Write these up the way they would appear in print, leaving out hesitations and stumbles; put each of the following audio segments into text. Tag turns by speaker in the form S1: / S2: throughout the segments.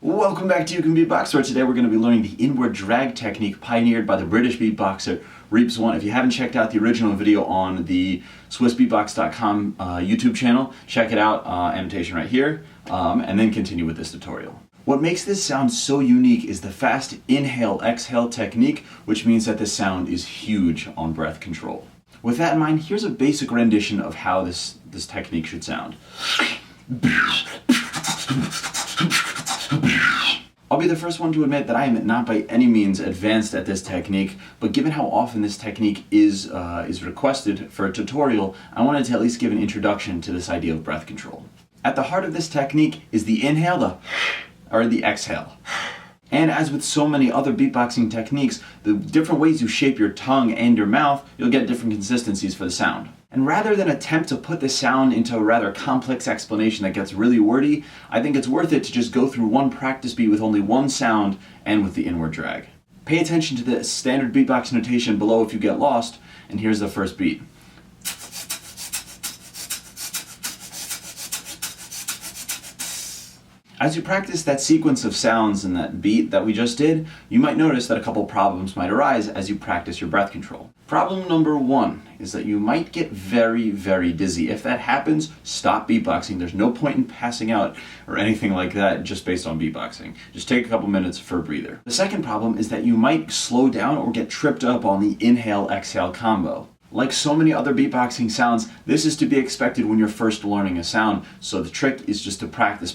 S1: Welcome back to You Can Beatbox, where today we're going to be learning the inward drag technique pioneered by the British beatboxer Reeps One. If you haven't checked out the original video on the SwissBeatbox.com YouTube channel, check it out, annotation right here, and then continue with this tutorial. What makes this sound so unique is the fast inhale-exhale technique, which means that the sound is huge on breath control. With that in mind, here's a basic rendition of how this technique should sound. I'll be the first one to admit that I am not by any means advanced at this technique, but given how often this technique is requested for a tutorial, I wanted to at least give an introduction to this idea of breath control. At the heart of this technique is the inhale, the exhale. And as with so many other beatboxing techniques, the different ways you shape your tongue and your mouth, you'll get different consistencies for the sound. And rather than attempt to put the sound into a rather complex explanation that gets really wordy, I think it's worth it to just go through one practice beat with only one sound and with the inward drag. Pay attention to the standard beatbox notation below if you get lost, and here's the first beat. As you practice that sequence of sounds and that beat that we just did, you might notice that a couple problems might arise as you practice your breath control. Problem number one is that you might get very, very dizzy. If that happens, stop beatboxing. There's no point in passing out or anything like that just based on beatboxing. Just take a couple minutes for a breather. The second problem is that you might slow down or get tripped up on the inhale-exhale combo. Like so many other beatboxing sounds, this is to be expected when you're first learning a sound, so the trick is just to practice,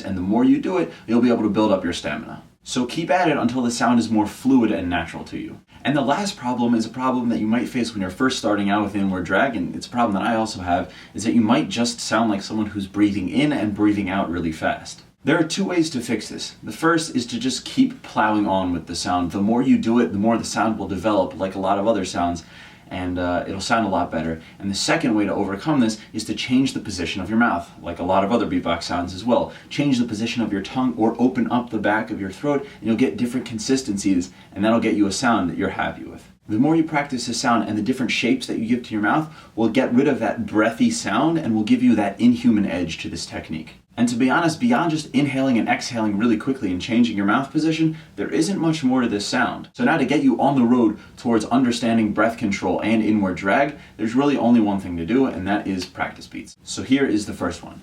S1: and the more you do it, you'll be able to build up your stamina. So keep at it until the sound is more fluid and natural to you. And the last problem is a problem that you might face when you're first starting out with inward drag, and it's a problem that I also have, is that you might just sound like someone who's breathing in and breathing out really fast. There are two ways to fix this. The first is to just keep plowing on with the sound. The more you do it, the more the sound will develop, like a lot of other sounds, and it'll sound a lot better. And the second way to overcome this is to change the position of your mouth, like a lot of other beatbox sounds as well. Change the position of your tongue or open up the back of your throat, and you'll get different consistencies, and that'll get you a sound that you're happy with. The more you practice the sound and the different shapes that you give to your mouth will get rid of that breathy sound and will give you that inhuman edge to this technique. And to be honest, beyond just inhaling and exhaling really quickly and changing your mouth position, there isn't much more to this sound. So now to get you on the road towards understanding breath control and inward drag, there's really only one thing to do, and that is practice beats. So here is the first one.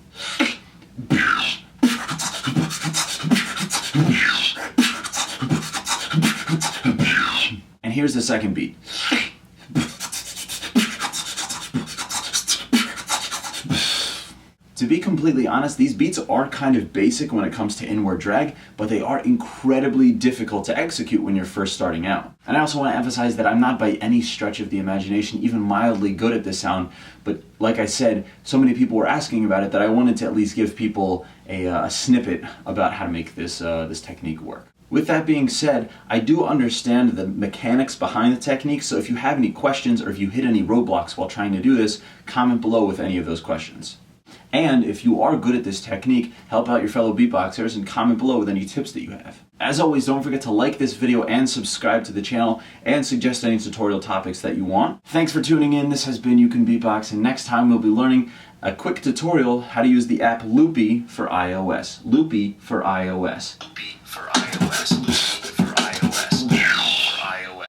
S1: And here's the second beat. To be completely honest, these beats are kind of basic when it comes to inward drag, but they are incredibly difficult to execute when you're first starting out. And I also want to emphasize that I'm not by any stretch of the imagination even mildly good at this sound, but like I said, so many people were asking about it that I wanted to at least give people a snippet about how to make this technique work. With that being said, I do understand the mechanics behind the technique, so if you have any questions or if you hit any roadblocks while trying to do this, comment below with any of those questions. And if you are good at this technique, help out your fellow beatboxers and comment below with any tips that you have. As always, don't forget to like this video and subscribe to the channel and suggest any tutorial topics that you want. Thanks for tuning in. This has been You Can Beatbox, and next time we'll be learning a quick tutorial how to use the app Loopy for iOS. Loopy for iOS. Loopy for iOS.